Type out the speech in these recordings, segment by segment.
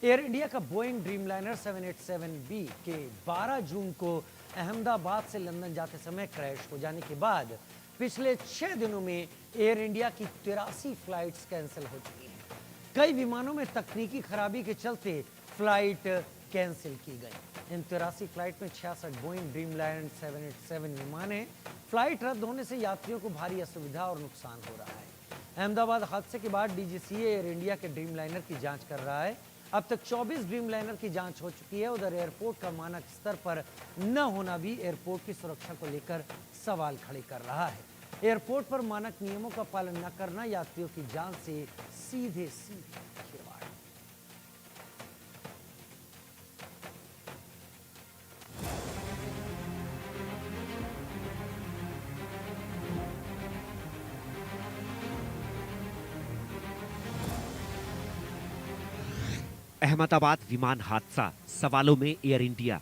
Air India का Boeing Dreamliner 787 B के 12 जून को अहमदाबाद से लंदन जाते समय क्रैश हो जाने के बाद पिछले 6 दिनों में एयर इंडिया की 83 फ्लाइट्स कैंसिल हो चुकी हैं। कई विमानों में तकनीकी खराबी के चलते फ्लाइट कैंसिल की गई। इन 83 फ्लाइट में 66 बोइंग ड्रीमलाइनर 787 विमान हैं। फ्लाइट रद्द होने से यात्रियों को भारी असुविधा और नुकसान हो रहा है। अहमदाबाद हादसे के बाद डीजीसीए एयर इंडिया के ड्रीमलाइनर की जांच कर रहा है। अब तक 24 ड्रीमलाइनर की जांच हो चुकी है। उधर एयरपोर्ट का मानक स्तर पर न होना भी एयरपोर्ट की सुरक्षा को लेकर सवाल खड़े कर रहा है। एयरपोर्ट पर मानक नियमों का पालन न करना यात्रियों की जान से सीधे सीधे खिलवाड़। अहमदाबाद विमान हादसा, सवालों में एयर इंडिया।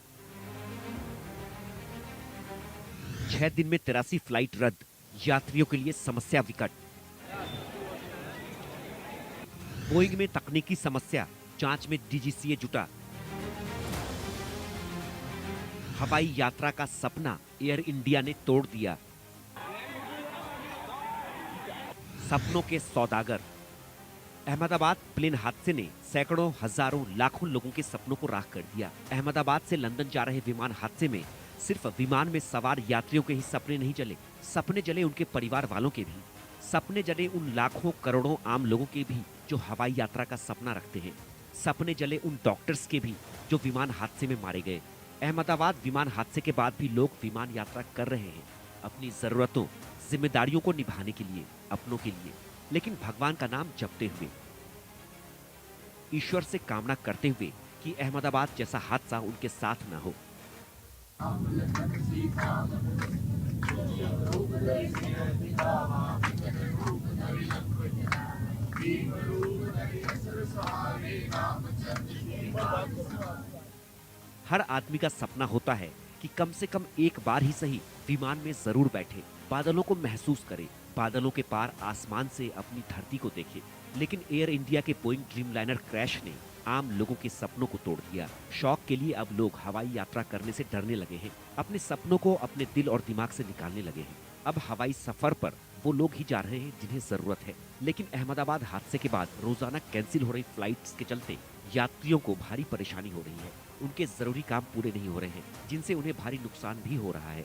6 दिन में 83 फ्लाइट रद्द, यात्रियों के लिए समस्या विकट। बोइंग में तकनीकी समस्या, जांच में डीजीसीए जुटा। हवाई यात्रा का सपना एयर इंडिया ने तोड़ दिया। सपनों के सौदागर। अहमदाबाद प्लेन हादसे ने सैकड़ों, हजारों, लाखों लोगों के सपनों को राख कर दिया। अहमदाबाद से लंदन जा रहे विमान हादसे में सिर्फ विमान में सवार यात्रियों के ही सपने नहीं जले, सपने जले उनके परिवार वालों के भी। सपने जले उन लाखों, करोड़ों आम लोगों के भी जो हवाई यात्रा का सपना रखते हैं। सपने जले उन डॉक्टर्स के भी जो विमान हादसे में मारे गए। अहमदाबाद विमान हादसे के बाद भी लोग विमान यात्रा कर रहे हैं, अपनी जरूरतों, जिम्मेदारियों को निभाने के लिए, अपनों के लिए, लेकिन भगवान का नाम जपते हुए, ईश्वर से कामना करते हुए कि अहमदाबाद जैसा हादसा उनके साथ न हो। हर आदमी का सपना होता है कि कम से कम एक बार ही सही विमान में जरूर बैठे, बादलों को महसूस करे, बादलों के पार आसमान से अपनी धरती को देखे। लेकिन एयर इंडिया के बोइंग ड्रीमलाइनर क्रैश ने आम लोगों के सपनों को तोड़ दिया। शौक के लिए अब लोग हवाई यात्रा करने से डरने लगे हैं, अपने सपनों को अपने दिल और दिमाग से निकालने लगे हैं। अब हवाई सफर पर वो लोग ही जा रहे हैं जिन्हें जरूरत है। लेकिन अहमदाबाद हादसे के बाद रोजाना कैंसिल हो रही फ्लाइट्स के चलते यात्रियों को भारी परेशानी हो रही है। उनके जरूरी काम पूरे नहीं हो रहे हैं, जिनसे उन्हें भारी नुकसान भी हो रहा है।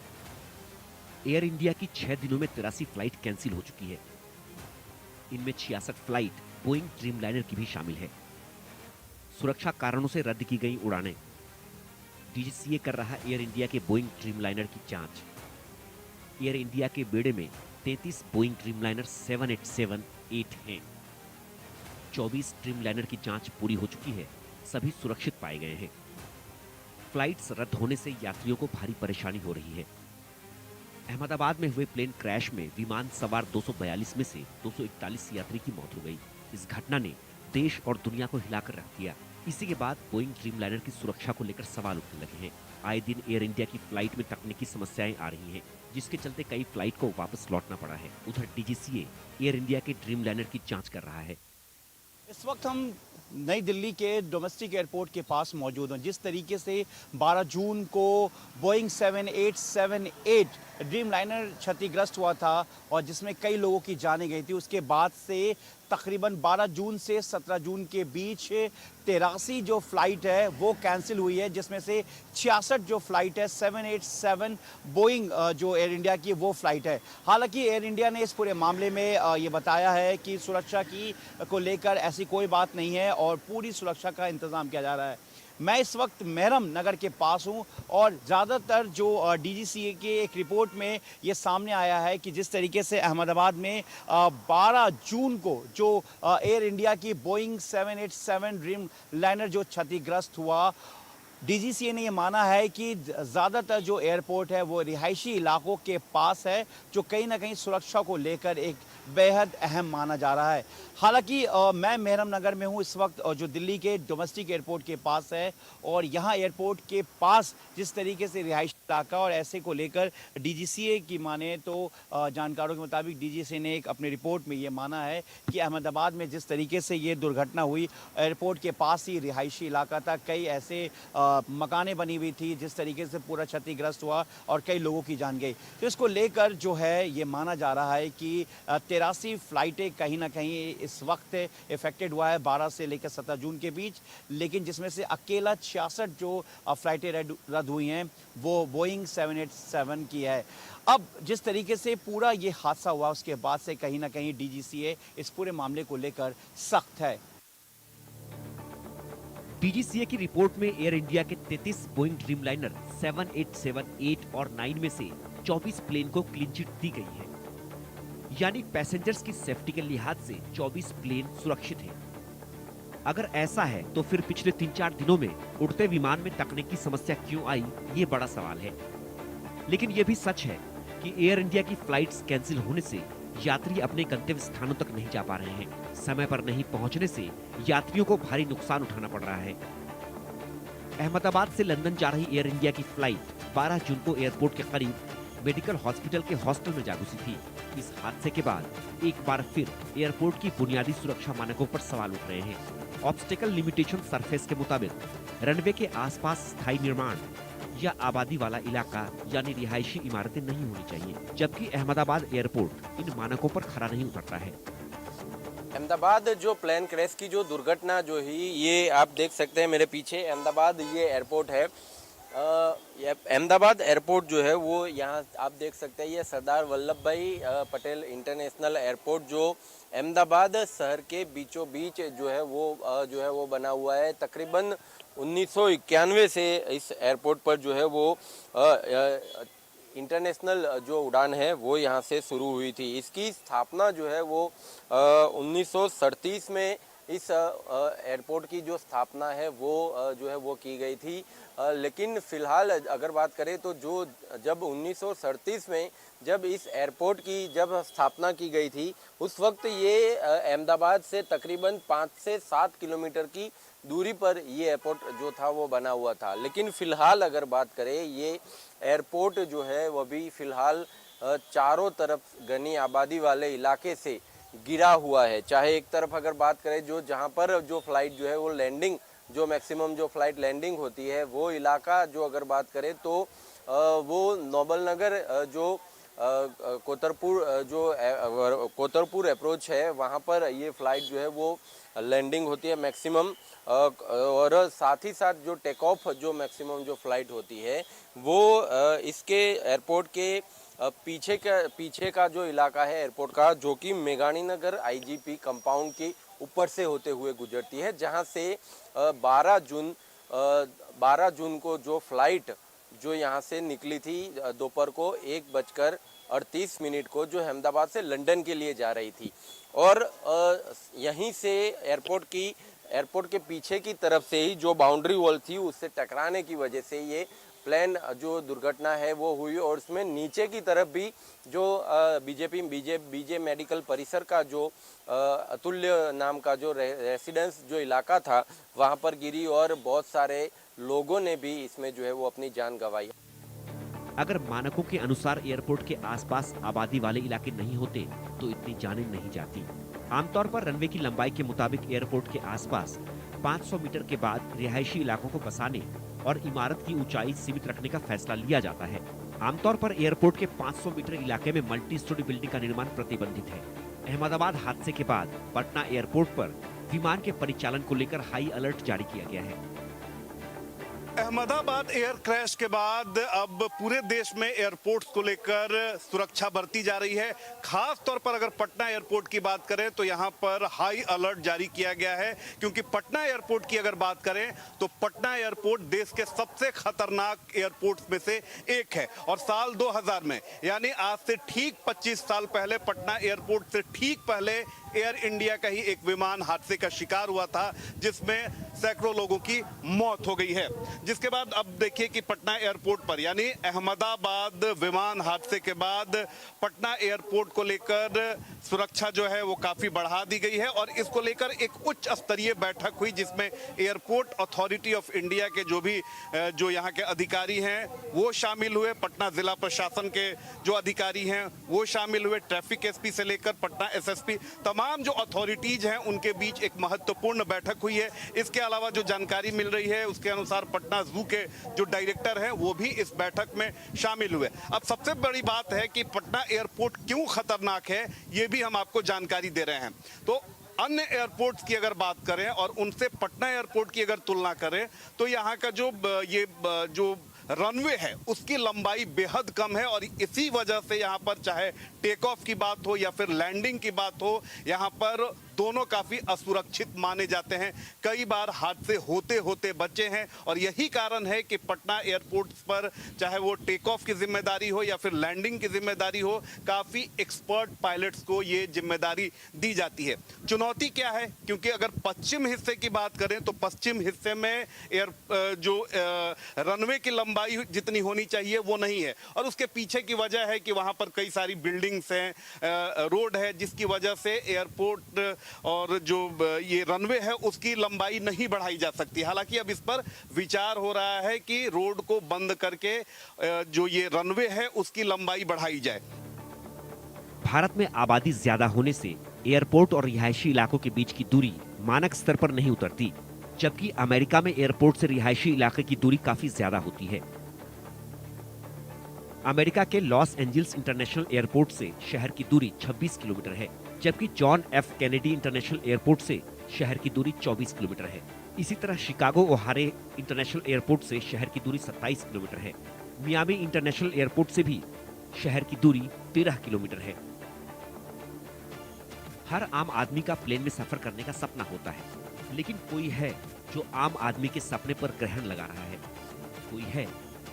एयर इंडिया की 6 दिनों में 83 फ्लाइट कैंसिल हो चुकी है। इनमें 66 फ्लाइट बोइंग ड्रीमलाइनर की भी शामिल है। सुरक्षा कारणों से रद्द की गई उड़ानें। डीजीसीए कर रहा एयर इंडिया के बोइंग ड्रीमलाइनर की जांच। एयर इंडिया के बेड़े में 33 बोइंग ड्रीमलाइनर 787-8 हैं। 24 ड्रीमलाइनर की जांच पूरी हो चुकी है, सभी सुरक्षित पाए गए हैं। फ्लाइट्स रद्द होने से यात्रियों को भारी परेशानी हो रही है। अहमदाबाद में हुए प्लेन क्रैश में विमान सवार 242 में से 241 यात्री की मौत हो गई। इस घटना ने देश और दुनिया को हिलाकर रख दिया। इसी के बाद बोइंग ड्रीमलाइनर की सुरक्षा को लेकर सवाल उठने लगे हैं। आए दिन एयर इंडिया की फ्लाइट में तकनीकी समस्याएं आ रही हैं, जिसके चलते कई फ्लाइट को वापस लौटना पड़ा है। उधर डीजीसीए एयर इंडिया के ड्रीमलाइनर की जांच कर रहा है। इस वक्त हम नई दिल्ली के डोमेस्टिक एयरपोर्ट के पास मौजूद हैं। जिस तरीके से 12 जून को बोइंग 7878 ड्रीमलाइनर क्षतिग्रस्त हुआ था और जिसमें कई लोगों की जानें गई थी, उसके बाद से तकरीबन 12 जून से 17 जून के बीच 83 जो फ्लाइट है वो कैंसिल हुई है, जिसमें से 66 जो फ्लाइट है 787 बोइंग जो एयर इंडिया की वो फ्लाइट है। हालांकि एयर इंडिया ने इस पूरे मामले में ये बताया है कि सुरक्षा की को लेकर ऐसी कोई बात नहीं है और पूरी सुरक्षा का इंतज़ाम किया जा रहा है। मैं इस वक्त मेहरम नगर के पास हूं और ज़्यादातर जो डीजीसीए के एक रिपोर्ट में ये सामने आया है कि जिस तरीके से अहमदाबाद में 12 जून को जो एयर इंडिया की बोइंग 787 ड्रीमलाइनर जो क्षतिग्रस्त हुआ, डीजीसीए ने ये माना है कि ज़्यादातर जो एयरपोर्ट है वो रिहायशी इलाकों के पास है, जो कहीं ना कहीं सुरक्षा को लेकर एक बेहद अहम माना जा रहा है। हालांकि मैं मेहरम नगर में हूँ इस वक्त, जो दिल्ली के डोमेस्टिक एयरपोर्ट के पास है, और यहाँ एयरपोर्ट के पास जिस तरीके से रिहायशी इलाका और ऐसे को लेकर डीजीसीए की माने तो जानकारों के मुताबिक डीजीसीए ने एक अपनी रिपोर्ट में ये माना है कि अहमदाबाद में जिस तरीके से ये दुर्घटना हुई, एयरपोर्ट के पास ही रिहायशी इलाका था, कई ऐसे मकानें बनी हुई थी, जिस तरीके से पूरा क्षतिग्रस्त हुआ और कई लोगों की जान गई। तो इसको लेकर जो है ये माना जा रहा है कि 83 फ्लाइटें कहीं ना कहीं इस वक्त इफेक्टेड हुआ है 12 से लेकर 17 जून के बीच, लेकिन जिसमें से अकेला 66 जो फ्लाइटें रद्द हुई हैं वो बोइंग 787 की है। अब जिस तरीके से पूरा ये हादसा हुआ उसके बाद से कहीं ना कहीं डीजीसीए इस पूरे मामले को लेकर सख्त है। डीजीसीए की रिपोर्ट में एयर इंडिया के 33 बोइंग ड्रीमलाइनर 787, 8 और 9 में से 24 प्लेन को क्लीन चिट दी गई है, यानी पैसेंजर्स की सेफ्टी के लिहाज से 24 प्लेन सुरक्षित हैं। अगर ऐसा है तो फिर पिछले 3-4 दिनों में उड़ते विमान में तकनीकी समस्या क्यों आई, ये बड़ा सवाल है। लेकिन ये भी सच है कि एयर इंडिया की फ्लाइट्स कैंसिल होने से यात्री अपने गंतव्य स्थानों तक नहीं जा पा रहे हैं। समय पर नहीं पहुंचने से यात्रियों को भारी नुकसान उठाना पड़ रहा है। अहमदाबाद से लंदन जा रही एयर इंडिया की फ्लाइट 12 जून को एयरपोर्ट के करीब मेडिकल हॉस्पिटल के हॉस्टल में जा घुसी थी। इस हादसे के बाद एक बार फिर एयरपोर्ट की बुनियादी सुरक्षा मानकों पर सवाल उठ रहे हैं। ऑब्स्टेकल लिमिटेशन सरफेस के मुताबिक रनवे के आसपास स्थायी निर्माण या आबादी वाला इलाका यानी रिहायशी इमारतें नहीं होनी चाहिए, जबकि अहमदाबाद एयरपोर्ट इन मानकों पर खरा नहीं उतरता है। अहमदाबाद जो प्लेन क्रैश की जो दुर्घटना जो हुई, ये आप देख सकते हैं मेरे पीछे अहमदाबाद ये एयरपोर्ट है। अहमदाबाद एयरपोर्ट जो है वो यहाँ आप देख सकते हैं, ये सरदार वल्लभ भाई पटेल इंटरनेशनल एयरपोर्ट जो अहमदाबाद शहर के बीचों बीच जो है वो बना हुआ है। तकरीबन 1991 से इस एयरपोर्ट पर जो है वो इंटरनेशनल जो उड़ान है वो यहाँ से शुरू हुई थी। इसकी स्थापना जो है वो 1937 में इस एयरपोर्ट की जो स्थापना है वो जो है वो की गई थी। लेकिन फ़िलहाल अगर बात करें तो जब 1937 में जब इस एयरपोर्ट की जब स्थापना की गई थी, उस वक्त ये अहमदाबाद से तकरीबन 5 से 7 किलोमीटर की दूरी पर ये एयरपोर्ट जो था वो बना हुआ था। लेकिन फ़िलहाल अगर बात करें, ये एयरपोर्ट जो है वो भी फ़िलहाल चारों तरफ घनी आबादी वाले इलाके से गिरा हुआ है। चाहे एक तरफ अगर बात करें जहाँ पर जो फ्लाइट जो है वो लैंडिंग, जो मैक्सिमम जो फ्लाइट लैंडिंग होती है वो इलाका जो अगर बात करें तो वो नोबल नगर जो कोतरपुर अप्रोच है, वहाँ पर ये फ्लाइट जो है वो लैंडिंग होती है मैक्सिमम। और साथ ही साथ जो टेक ऑफ जो मैक्सिमम जो फ्लाइट होती है वो इसके एयरपोर्ट के पीछे का जो इलाका है एयरपोर्ट का, जो कि मेघानी नगर आईजीपी कंपाउंड के ऊपर से होते हुए गुजरती है, जहां से 12 जून को जो फ्लाइट जो यहां से निकली थी दोपहर को 1:38 को, जो अहमदाबाद से लंदन के लिए जा रही थी। और यहीं से एयरपोर्ट के पीछे की तरफ से ही जो बाउंड्री वॉल थी उससे टकराने की वजह से ये प्लेन जो दुर्घटना है वो हुई। और उसमें नीचे की तरफ भी जो बीजे मेडिकल परिसर का जो अतुल्य नाम का जो रेसिडेंस जो इलाका था वहाँ पर गिरी, और बहुत सारे लोगों ने भी इसमें जो है वो अपनी जान गंवाई। अगर मानकों के अनुसार एयरपोर्ट के आसपास आबादी वाले इलाके नहीं होते तो इतनी जानें नहीं जाती। आमतौर पर रनवे की लंबाई के मुताबिक एयरपोर्ट के आसपास 500 मीटर के बाद रिहायशी इलाकों को बसाने और इमारत की ऊंचाई सीमित रखने का फैसला लिया जाता है। आमतौर पर एयरपोर्ट के 500 मीटर इलाके में मल्टी स्टोरी बिल्डिंग का निर्माण प्रतिबंधित है। अहमदाबाद हादसे के बाद पटना एयरपोर्ट पर विमान के परिचालन को लेकर हाई अलर्ट जारी किया गया है। अहमदाबाद एयर क्रैश के बाद अब पूरे देश में एयरपोर्ट्स को लेकर सुरक्षा बरती जा रही है। खास तौर पर अगर पटना एयरपोर्ट की बात करें तो यहां पर हाई अलर्ट जारी किया गया है, क्योंकि पटना एयरपोर्ट की अगर बात करें तो पटना एयरपोर्ट देश के सबसे खतरनाक एयरपोर्ट्स में से एक है। और साल 2000 में, यानी आज से ठीक 25 साल पहले, पटना एयरपोर्ट से ठीक पहले एयर इंडिया का ही एक विमान हादसे का शिकार हुआ था, जिसमें सैकड़ों लोगों की मौत हो गई है। जिसके बाद अब देखिए कि पटना एयरपोर्ट पर, यानी अहमदाबाद विमान हादसे के बाद पटना एयरपोर्ट को लेकर सुरक्षा जो है वो काफी बढ़ा दी गई है और इसको लेकर एक उच्च स्तरीय बैठक हुई, जिसमें एयरपोर्ट अथॉरिटी ऑफ इंडिया के जो यहाँ के अधिकारी हैं वो शामिल हुए, पटना जिला प्रशासन के जो अधिकारी हैं वो शामिल हुए, ट्रैफिक एसपी से लेकर पटना एसएसपी, तमाम जो अथॉरिटीज हैं उनके बीच एक महत्वपूर्ण बैठक हुई है। इसके अलावा जो जानकारी मिल रही है उसके अनुसार पटना जू के जो डायरेक्टर हैं वो भी इस बैठक में शामिल हुए। अब सबसे बड़ी बात है कि पटना एयरपोर्ट क्यों खतरनाक है, ये भी हम आपको जानकारी दे रहे हैं। तो अन्य एयरपोर्ट्स की अगर बात करें और उनसे पटना एयरपोर्ट की अगर तुलना करें तो यहाँ का जो रनवे है उसकी लंबाई बेहद कम है और इसी वजह से यहाँ पर चाहे टेक ऑफ की बात हो या फिर लैंडिंग की बात हो, यहाँ पर दोनों काफी असुरक्षित माने जाते हैं। कई बार हादसे होते होते बचे हैं और यही कारण है कि पटना एयरपोर्ट पर चाहे वो टेक ऑफ की जिम्मेदारी हो या फिर लैंडिंग की जिम्मेदारी हो, काफी एक्सपर्ट पायलट्स को ये जिम्मेदारी दी जाती है। चुनौती क्या है, क्योंकि अगर पश्चिम हिस्से की बात करें तो पश्चिम हिस्से में रनवे की लंबाई जितनी होनी चाहिए वो नहीं है और उसके पीछे की वजह है कि वहां पर कई सारी बिल्डिंग्स हैं, रोड है, जिसकी वजह से एयरपोर्ट और जो ये रनवे है उसकी लंबाई नहीं बढ़ाई जा सकती। हालांकि अब इस पर विचार हो रहा है कि रोड को बंद करके जो ये रनवे है उसकी लंबाई बढ़ाई जाए। भारत में आबादी ज्यादा होने से एयरपोर्ट और रिहायशी इलाकों के बीच की दूरी मानक स्तर पर नहीं उतरती, जबकि अमेरिका में एयरपोर्ट से रिहायशी इलाके की दूरी काफी ज्यादा होती है। अमेरिका के लॉस एंजल्स इंटरनेशनल एयरपोर्ट से शहर की दूरी 26 किलोमीटर है, जबकि John F Kennedy international airport से शहर की दूरी 24 किलोमीटर है। इसी तरह शिकागो ओहारे इंटरनेशनल एयरपोर्ट से शहर की दूरी 27 किलोमीटर है। मियामी इंटरनेशनल एयरपोर्ट से भी शहर की दूरी 13 किलोमीटर है। हर आम आदमी का प्लेन में सफर करने का सपना होता है, लेकिन कोई है जो आम आदमी के सपने पर ग्रहण लगा रहा है। कोई है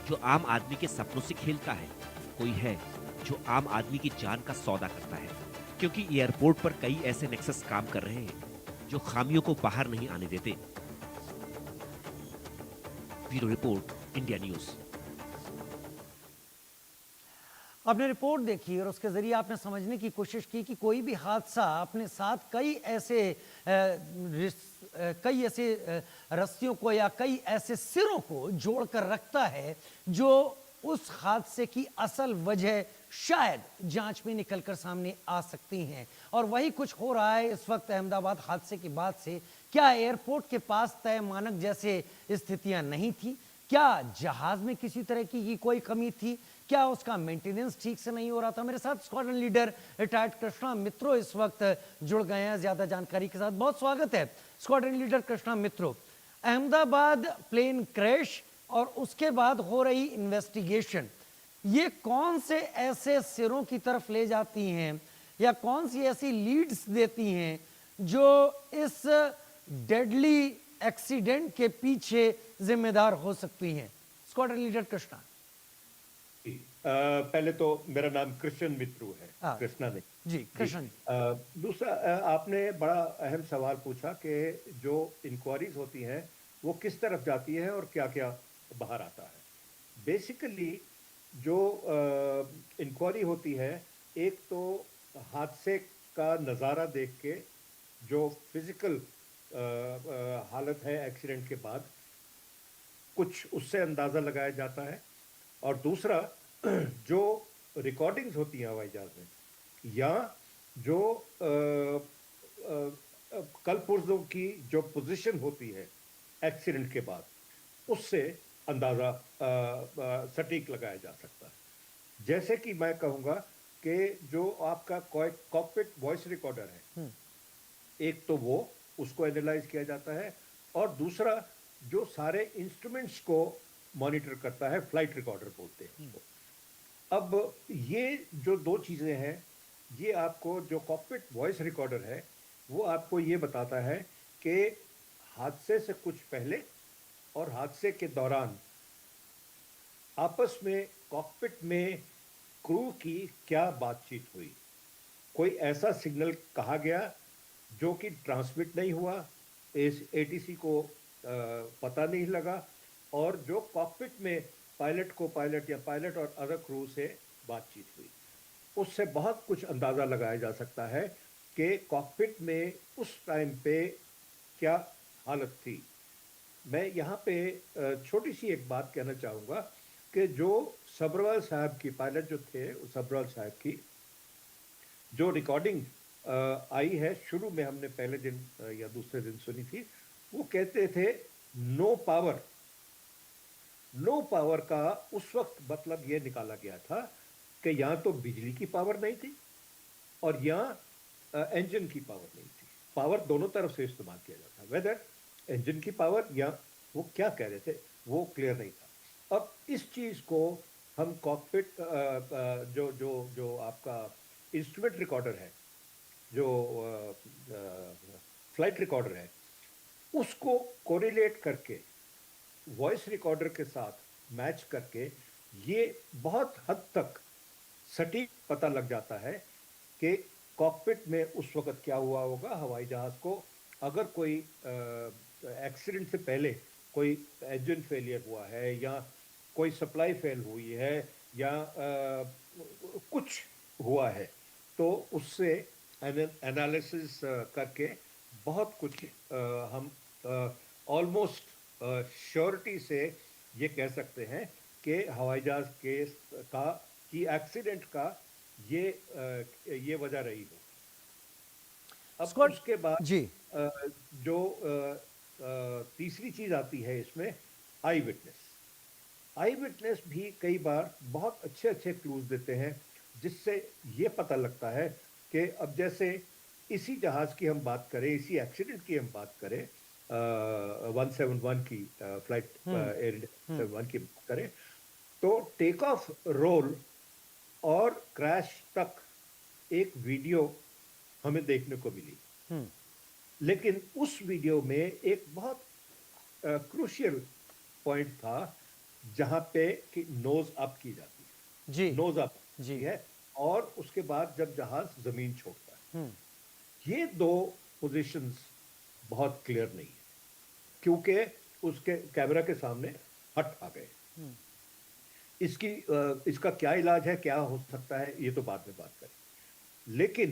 जो आम आदमी के सपनों से खेलता है। कोई है जो आम आदमी की जान का सौदा करता है, क्योंकि एयरपोर्ट पर कई ऐसे नेक्सस काम कर रहे हैं जो खामियों को बाहर नहीं आने देते। Bureau report, India news. आपने रिपोर्ट देखी और उसके जरिए आपने समझने की कोशिश की कि कोई भी हादसा अपने साथ कई ऐसे रस्सियों को या कई ऐसे सिरों को जोड़कर रखता है जो उस हादसे की असल वजह शायद जांच में निकलकर सामने आ सकती हैं। और वही कुछ हो रहा है इस वक्त अहमदाबाद हादसे के बाद से। क्या एयरपोर्ट के पास तय मानक जैसे स्थितियां नहीं थी? क्या जहाज में किसी तरह की कोई कमी थी? क्या उसका मेंटेनेंस ठीक से नहीं हो रहा था? मेरे साथ स्क्वाड्रन लीडर रिटायर्ड कृष्णा मित्रो इस वक्त जुड़ गए हैं ज्यादा जानकारी के साथ। बहुत स्वागत है स्क्वाड्रन लीडर कृष्णा मित्रो। अहमदाबाद प्लेन क्रैश और उसके बाद हो रही इन्वेस्टिगेशन, ये कौन से ऐसे सिरों की तरफ ले जाती हैं या कौन सी ऐसी लीड्स देती हैं जो इस डेडली एक्सीडेंट के पीछे जिम्मेदार हो सकती हैं? Squadron leader Krishna. पहले तो मेरा नाम कृष्ण मित्रू है, कृष्णा नहीं जी, कृष्ण। दूसरा, आपने बड़ा अहम सवाल पूछा कि जो इंक्वायरीज होती हैं वो किस तरफ जाती है और क्या क्या बाहर आता है। बेसिकली जो इंक्वायरी होती है, एक तो हादसे का नज़ारा देख के जो फिजिकल हालत है एक्सीडेंट के बाद, कुछ उससे अंदाज़ा लगाया जाता है। और दूसरा, जो रिकॉर्डिंग्स होती हैं हवाई जहाज में या जो कलपुर्जों की जो पोजीशन होती है एक्सीडेंट के बाद, उससे अंदाज़ा सटीक लगाया जा सकता है। जैसे कि मैं कहूँगा कि जो आपका कॉकपिट वॉइस रिकॉर्डर है, एक तो वो उसको एनालाइज किया जाता है और दूसरा जो सारे इंस्ट्रूमेंट्स को मॉनिटर करता है, फ्लाइट रिकॉर्डर बोलते हैं उसको। अब ये जो दो चीज़ें हैं, ये आपको जो कॉकपिट वॉइस रिकॉर्डर है वो आपको ये बताता है कि हादसे से कुछ पहले और हादसे के दौरान आपस में कॉकपिट में क्रू की क्या बातचीत हुई, कोई ऐसा सिग्नल कहा गया जो कि ट्रांसमिट नहीं हुआ, इस एटीसी को पता नहीं लगा, और जो कॉकपिट में पायलट या पायलट और अदर क्रू से बातचीत हुई, उससे बहुत कुछ अंदाज़ा लगाया जा सकता है कि कॉकपिट में उस टाइम पे क्या हालत थी। मैं यहाँ पे छोटी सी एक बात कहना चाहूँगा कि जो सब्रवाल साहब की, पायलट जो थे सब्रवाल साहब की जो रिकॉर्डिंग आई है, शुरू में हमने पहले दिन या दूसरे दिन सुनी थी, वो कहते थे नो पावर। नो पावर का उस वक्त मतलब ये निकाला गया था कि यहाँ तो बिजली की पावर नहीं थी और यहाँ इंजन की पावर नहीं थी। पावर दोनों तरफ से इस्तेमाल किया जाता है, वेदर इंजन की पावर या वो क्या कह रहे थे वो क्लियर नहीं था। अब इस चीज़ को हम कॉकपिट जो जो जो आपका इंस्ट्रूमेंट रिकॉर्डर है, जो फ्लाइट रिकॉर्डर है, उसको कोरिलेट करके वॉइस रिकॉर्डर के साथ मैच करके ये बहुत हद तक सटीक पता लग जाता है कि कॉकपिट में उस वक्त क्या हुआ होगा। हवाई जहाज को अगर कोई एक्सीडेंट से पहले कोई इंजन फेलियर हुआ है या कोई सप्लाई फेल हुई है या कुछ हुआ है, तो उससे एनालिसिस करके बहुत कुछ हम ऑलमोस्ट श्योरिटी से ये कह सकते हैं कि हवाई जहाज के की एक्सीडेंट का ये वजह रही हो। अब स्कॉट उसके बाद जी, जो तीसरी चीज आती है इसमें, आई विटनेस। आई विटनेस भी कई बार बहुत अच्छे अच्छे क्लूज देते हैं, जिससे ये पता लगता है कि अब जैसे इसी जहाज की हम बात करें, इसी एक्सीडेंट की हम बात करें, 171 की फ्लाइट एयर इंडिया 71 की बात करें, तो टेक ऑफ, रोल और क्रैश तक एक वीडियो हमें देखने को मिली। लेकिन उस वीडियो में एक बहुत क्रूशियल पॉइंट था जहां पे कि नोज अप की जाती है, जी, नोज अप जी। है, और उसके बाद जब जहाज जमीन छोड़ता है, ये दो पोजीशंस बहुत क्लियर नहीं है क्योंकि उसके कैमरा के सामने हट आ गए। इसका क्या इलाज है, क्या हो सकता है, ये तो बाद में बात करें। लेकिन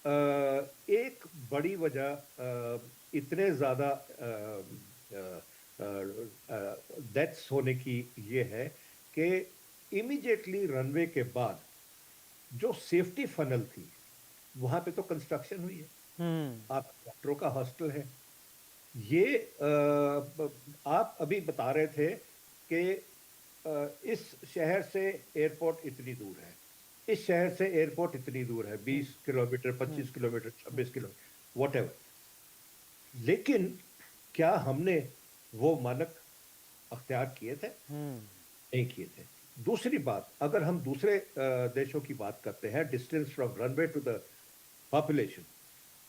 एक बड़ी वजह इतने ज़्यादा डेथ्स होने की ये है कि इमीडिएटली रनवे के बाद जो सेफ्टी फनल थी वहाँ पे तो कंस्ट्रक्शन हुई है, आप डॉक्टरों का हॉस्टल है। ये आप अभी बता रहे थे कि इस शहर से एयरपोर्ट इतनी दूर है, इस शहर से एयरपोर्ट इतनी दूर है, 20 किलोमीटर, 25 किलोमीटर, 26 किलोमीटर, व्हाटएवर। लेकिन क्या हमने वो मानक अख्तियार किए थे? नहीं किए थे। दूसरी बात, अगर हम दूसरे देशों की बात करते हैं, distance from runway to the population,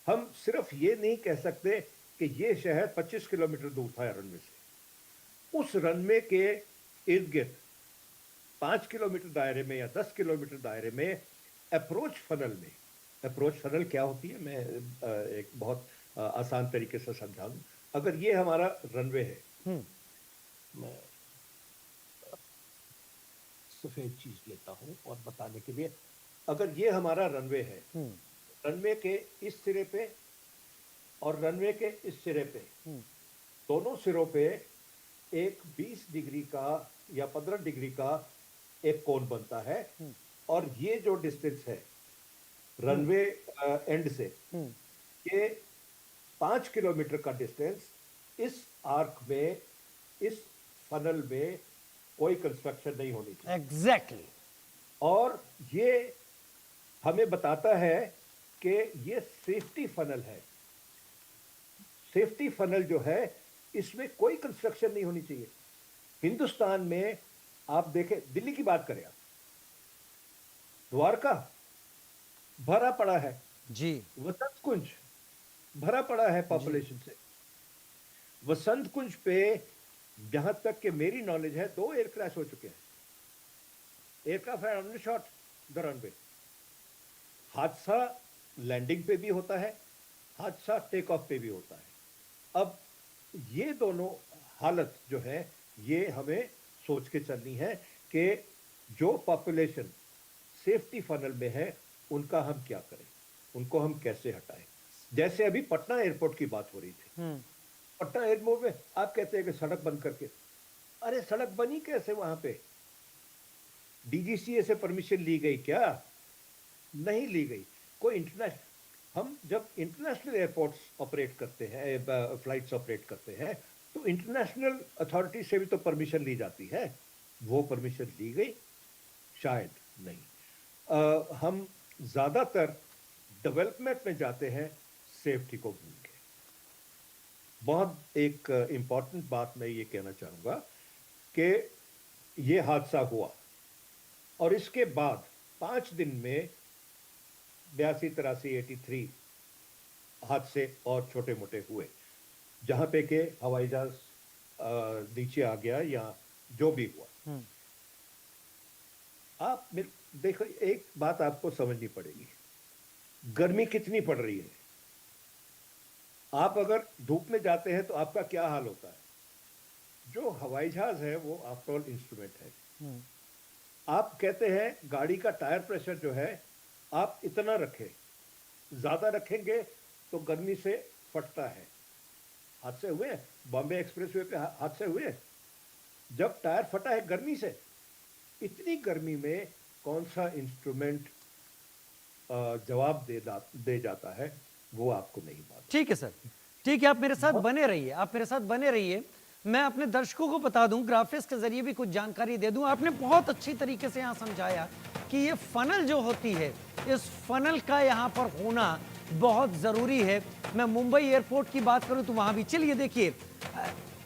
हम सिर्फ ये नहीं कह सकते कि ये शहर 25 किलोमीटर दूर था रनवे से। उस रनवे के इर्द गिर्द 5 किलोमीटर दायरे में या 10 किलोमीटर दायरे में अप्रोच फनल में, अप्रोच फनल क्या होती है मैं एक बहुत आसान तरीके से समझाऊं। अगर ये हमारा रनवे है, मैं सफेद चीज लेता हूं और बताने के लिए, अगर ये हमारा रनवे है, रनवे के इस सिरे पे और रनवे के इस सिरे पे, दोनों सिरों पे एक 20 डिग्री का या 15 डिग्री का एक कोण बनता है, और ये जो डिस्टेंस है रनवे एंड से, ये 5 किलोमीटर का डिस्टेंस, इस आर्क में, इस फनल में कोई कंस्ट्रक्शन नहीं होनी चाहिए। एग्जैक्टली। और ये हमें बताता है कि ये सेफ्टी फनल है। सेफ्टी फनल जो है, इसमें कोई कंस्ट्रक्शन नहीं होनी चाहिए। हिंदुस्तान में आप देखें, दिल्ली की बात करें आप, द्वारका भरा पड़ा है जी, वसंत कुंज भरा पड़ा है पॉपुलेशन से। वसंत कुंज पे जहां तक कि मेरी नॉलेज है 2 एयर क्रैश हो चुके हैं। Aircraft had undershot the runway. हादसा लैंडिंग पे भी होता है, हादसा टेक ऑफ पे भी होता है। अब ये दोनों हालत जो है, ये हमें सोच के चलनी है कि जो पॉपुलेशन सेफ्टी फनल में है, उनका हम क्या करें, उनको हम कैसे हटाएं। जैसे अभी पटना एयरपोर्ट की बात हो रही थी, पटना एयरपोर्ट में आप कहते हैं कि सड़क बंद करके, अरे सड़क बनी कैसे वहां पे? डीजीसीए से परमिशन ली गई क्या? नहीं ली गई। कोई इंटरनेशनल, हम जब इंटरनेशनल एयरपोर्ट्स ऑपरेट करते हैं, फ्लाइट्स ऑपरेट करते हैं, तो इंटरनेशनल अथॉरिटी से भी तो परमिशन ली जाती है। वो परमिशन ली गई? शायद नहीं। हम ज्यादातर डेवलपमेंट में जाते हैं सेफ्टी को भूल के। बहुत एक इंपॉर्टेंट बात मैं ये कहना चाहूंगा कि ये हादसा हुआ और इसके बाद 5 दिन में 82, 83, 83 हादसे और छोटे मोटे हुए, जहां पे के हवाई जहाज नीचे आ गया या जो भी हुआ। आप देखो, एक बात आपको समझनी पड़ेगी, गर्मी कितनी पड़ रही है। आप अगर धूप में जाते हैं तो आपका क्या हाल होता है। जो हवाई जहाज है वो आफ्टर ऑल इंस्ट्रूमेंट है। आप कहते हैं गाड़ी का टायर प्रेशर जो है आप इतना रखें, ज्यादा रखेंगे तो गर्मी से फटता है। हादसे हुए, बॉम्बे एक्सप्रेसवे पे हादसे हुए, जब टायर फटा है गर्मी से। इतनी गर्मी में कौन सा इंस्ट्रूमेंट जवाब दे जाता है, वो आपको नहीं मालूम। ठीक है सर, ठीक है, आप मेरे साथ बने रहिए, आप मेरे साथ बने रहिए। मैं अपने दर्शकों को बता दूं, ग्राफिक्स के जरिए भी कुछ जानकारी दे दूं। आपने बहुत अच्छी तरीके से यहाँ समझाया कि ये फनल जो होती है, इस फनल का यहाँ पर होना बहुत ज़रूरी है। मैं मुंबई एयरपोर्ट की बात करूं तो वहाँ भी, चलिए देखिए,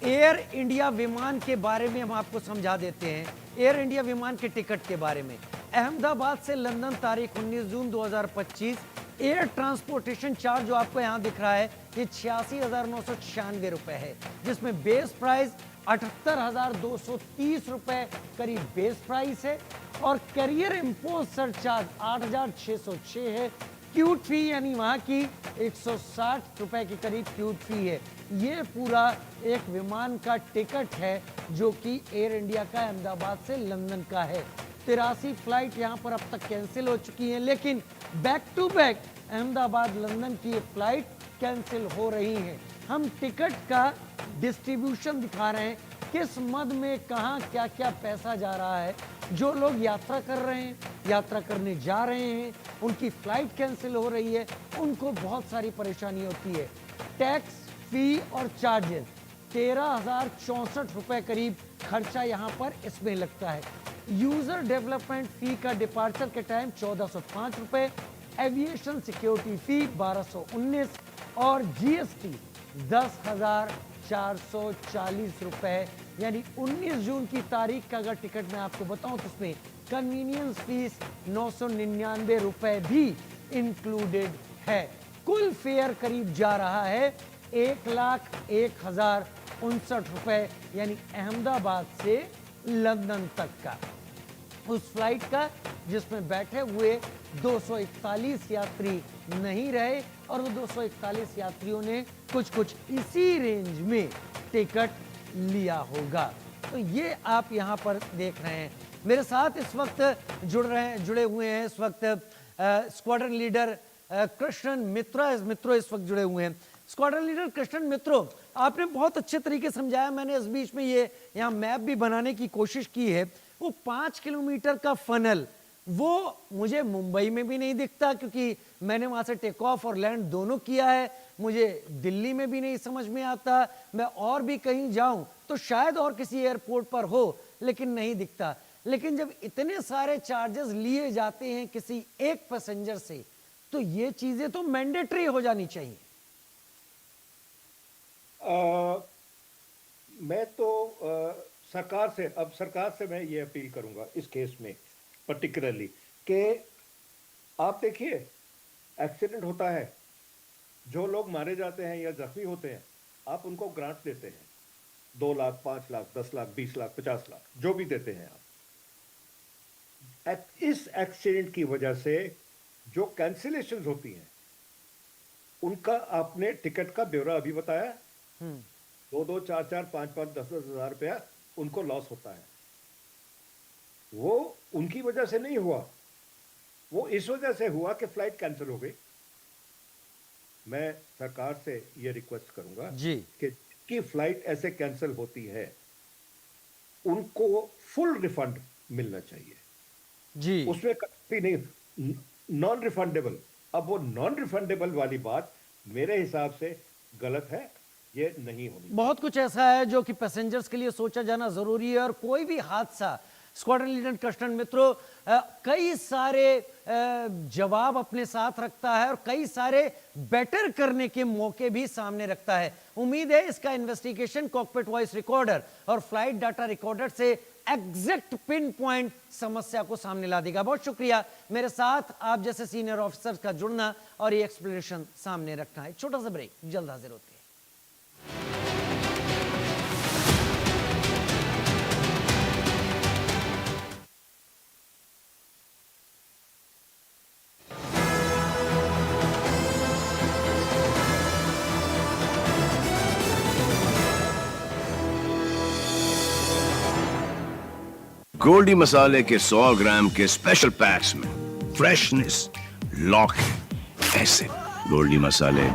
एयर इंडिया विमान के बारे में हम आपको समझा देते हैं। एयर इंडिया विमान के टिकट के बारे में, अहमदाबाद से लंदन तारीख 19 जून 2025। एयर ट्रांसपोर्टेशन चार्ज जो आपको यहाँ दिख रहा है, ये 86,996 रुपए है, जिसमें बेस प्राइस 78,230 रुपए करीब बेस प्राइस है और कैरियर इम्पोज सरचार्ज 8,606 है। क्यूट फी यानी वहाँ की 160 रुपए के करीब क्यूट फी है। ये पूरा एक विमान का टिकट है जो कि एयर इंडिया का अहमदाबाद से लंदन का है। 83 फ्लाइट यहाँ पर अब तक कैंसिल हो चुकी हैं, लेकिन back to back Ahmedabad London की फ्लाइट कैंसिल हो रही हैं। हम टिकट का डिस्ट्रीब्यूशन दिखा रहे हैं, किस मद में कहाँ क्या क्या पैसा जा रहा है। जो लोग यात्रा कर रहे हैं, यात्रा करने जा रहे हैं, उनकी फ्लाइट कैंसिल हो रही है, उनको बहुत सारी परेशानी होती है। टैक्स, फी और चार्जेस 13,064 रुपए करीब खर्चा यहाँ पर इसमें लगता है। यूजर डेवलपमेंट फी का डिपार्चर के टाइम 1,405 रुपए, एविएशन सिक्योरिटी फी 1,219 और जीएसटी 10,440 रुपए। यानी 19 जून की तारीख का अगर टिकट मैं आपको बताऊं तो उसमें कन्वीनियंस फीस 999 रुपए भी इंक्लूडेड है। कुल फेयर करीब जा रहा है 1,01,059 रुपए, यानी अहमदाबाद से लंदन तक का उस फ्लाइट का जिसमें बैठे हुए 241 यात्री नहीं रहे और वो 241 यात्रियों ने कुछ इसी रेंज में टिकट लिया होगा। तो ये आप यहाँ पर देख रहे हैं। मेरे साथ इस वक्त जुड़े हुए हैं इस वक्त स्क्वाड्रन लीडर कृष्णन मित्रा इस वक्त जुड़े हुए हैं। स्क्वाड्रन लीडर कृष्णन मित्रो, आपने बहुत अच्छे तरीके समझाया। मैंने इस बीच में ये यहाँ मैप भी बनाने की कोशिश की है। वो 5 किलोमीटर का फनल, वो मुझे मुंबई में भी नहीं दिखता, क्योंकि मैंने वहां से टेक ऑफ और लैंड दोनों किया है। मुझे दिल्ली में भी नहीं समझ में आता। मैं और भी कहीं जाऊं तो शायद और किसी एयरपोर्ट पर हो, लेकिन नहीं दिखता। लेकिन जब इतने सारे चार्जेस लिए जाते हैं किसी एक पैसेंजर से, तो ये चीजें तो मैंडेटरी हो जानी चाहिए। मैं तो सरकार से मैं ये अपील करूंगा इस केस में पर्टिकुलरली कि आप देखिए, एक्सीडेंट होता है, जो लोग मारे जाते हैं या जख्मी होते हैं, आप उनको ग्रांट देते हैं 2 लाख, 5 लाख, 10 लाख, 20 लाख, 50 लाख, जो भी देते हैं आप। इस एक्सीडेंट की वजह से जो कैंसिलेशंस होती हैं उनका आपने टिकट का ब्यौरा अभी बताया, 2-2, 4-4, 5-5, 10-10 हजार रुपया उनको लॉस होता है। वो उनकी वजह से नहीं हुआ, वो इस वजह से हुआ कि फ्लाइट कैंसिल हो गई। मैं सरकार से ये रिक्वेस्ट करूंगा जी कि फ्लाइट ऐसे कैंसिल होती है उनको फुल रिफंड मिलना चाहिए जी। उसमें कभी नहीं नॉन रिफंडेबल। अब वो नॉन रिफंडेबल वाली बात मेरे हिसाब से गलत है, ये नहीं होनी। बहुत कुछ ऐसा है जो कि पैसेंजर्स के लिए सोचा जाना जरूरी है, और कोई भी हादसा स्क्वाड्रन लीडर कस्टम मित्रों कई सारे जवाब अपने साथ रखता है और कई सारे बेटर करने के मौके भी सामने रखता है। उम्मीद है इसका इन्वेस्टिगेशन कॉकपिट वॉइस रिकॉर्डर और फ्लाइट डाटा रिकॉर्डर से एग्जैक्ट पिन पॉइंट समस्या को सामने ला देगा। बहुत शुक्रिया मेरे साथ आप जैसे सीनियर ऑफिसर्स का जुड़ना और ये एक्सप्लेनेशन सामने रखना है। छोटा सा ब्रेक, जल्द हाजिर होते हैं। गोल्डी मसाले के 100 ग्राम के स्पेशल पैक्स में फ्रेशनेस लॉक है। ऐसे गोल्डी मसाले